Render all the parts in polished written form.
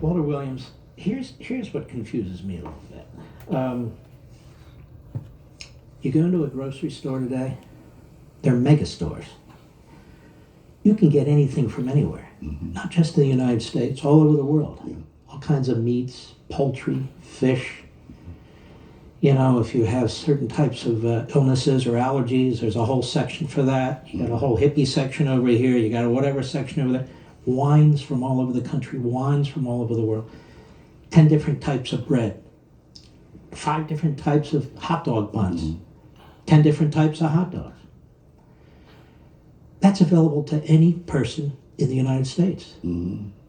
Walter Williams, here's what confuses me a little bit. You go into a grocery store today, they're mega stores. You can get anything from anywhere, not just in the United States, all over the world. Yeah. All kinds of meats, poultry, fish. You know, if you have certain types of illnesses or allergies, there's a whole section for that. You got a whole hippie section over here. You got a whatever section over there. Wines from all over the country, wines from all over the world. 10 different types of bread. 5 different types of hot dog buns. 10 different types of hot dogs. That's available to any person in the United States.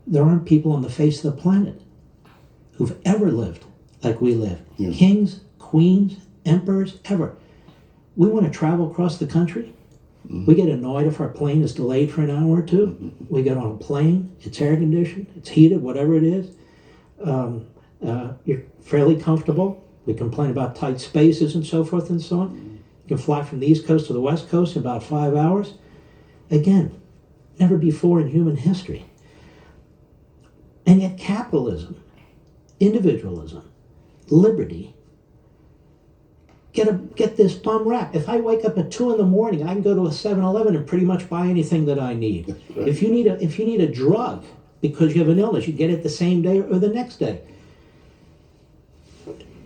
There aren't people on the face of the planet who've ever lived like we live. Yeah. Kings, queens, emperors, ever. We want to travel across the country. We get annoyed if our plane is delayed for an hour or two. We get on a plane, it's air conditioned, it's heated, whatever it is. You're fairly comfortable. We complain about tight spaces and so forth and so on. You can fly from the East Coast to the West Coast in about 5 hours. Again, never before in human history. And yet capitalism, individualism, liberty, get this bum rap. If I wake up at 2 in the morning, I can go to a 7-Eleven and pretty much buy anything that I need. Right. If you need a drug because you have an illness, you get it the same day or the next day.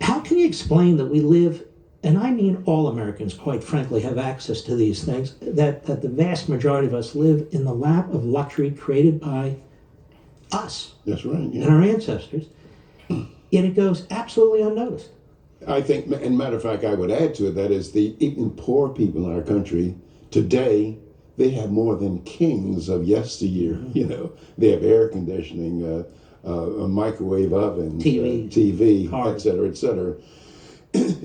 How can you explain that we live, and I mean all Americans, quite frankly, have access to these things, that the vast majority of us live in the lap of luxury created by us That's right. and Yeah. our ancestors, yet it goes absolutely unnoticed. I think, and matter of fact, I would add to it, that is the even poor people in our country today, they have more than kings of yesteryear. You know, they have air conditioning, a microwave oven, TV, cars. et cetera, et cetera.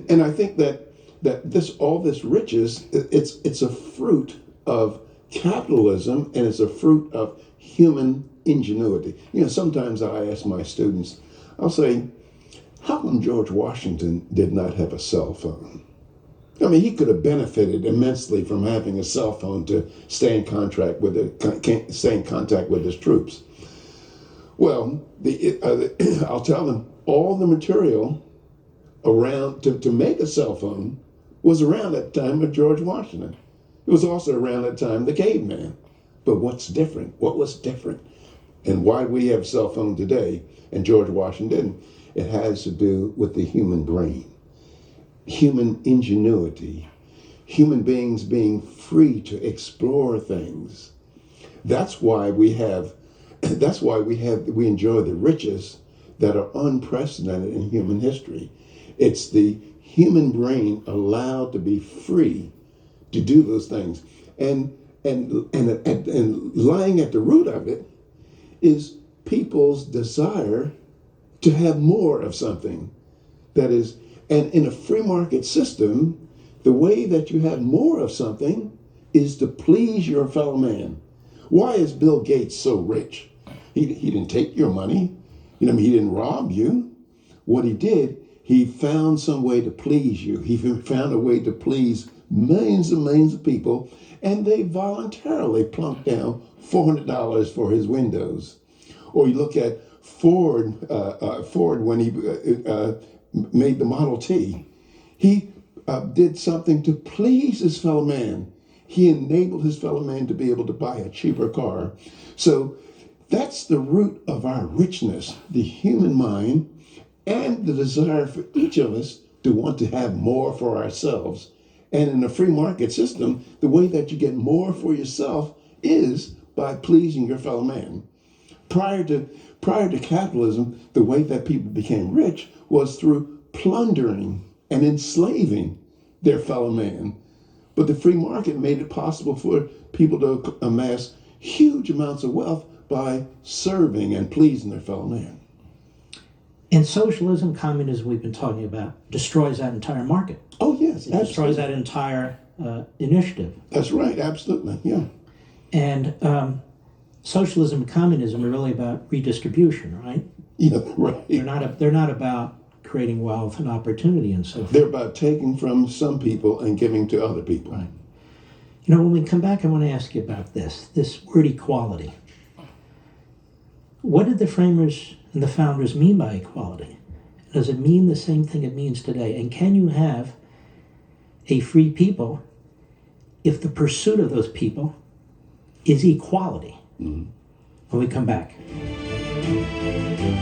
And I think that all this riches, it's a fruit of capitalism, and it's a fruit of human ingenuity. You know, sometimes I ask my students, I'll say, how come George Washington did not have a cell phone? I mean, he could have benefited immensely from having a cell phone to stay in contact with his troops. Well, I'll tell them all the material around to make a cell phone was around at the time of George Washington. It was also around that time the caveman. But what's different? What was different? And why we have a cell phone today and George Washington didn't? It has to do with the human brain, human ingenuity, human beings being free to explore things. That's why we enjoy the riches that are unprecedented in human history. It's the human brain allowed to be free to do those things. And lying at the root of it is people's desire to have more of something. That is, and in a free market system, the way that you have more of something is to please your fellow man. Why is Bill Gates so rich? He didn't take your money. He didn't rob you. What he did, he found some way to please you. He found a way to please millions and millions of people, and they voluntarily plunked down $400 for his windows. Or you look at Ford when he made the Model T. He did something to please his fellow man. He enabled his fellow man to be able to buy a cheaper car. So that's the root of our richness, the human mind, and the desire for each of us to want to have more for ourselves. And in a free market system, the way that you get more for yourself is by pleasing your fellow man. Prior to capitalism, the way that people became rich was through plundering and enslaving their fellow man. But the free market made it possible for people to amass huge amounts of wealth by serving and pleasing their fellow man. And socialism, communism we've been talking about, destroys that entire market. Oh, yes. It destroys that entire initiative. That's right, absolutely, yeah. And socialism and communism are really about redistribution, right? Yeah, right. They're not about creating wealth and opportunity and so forth. They're about taking from some people and giving to other people. Right. You know, when we come back, I want to ask you about this word equality. What did the framers and the founders mean by equality? Does it mean the same thing it means today? And can you have a free people if the pursuit of those people is equality? When we come back.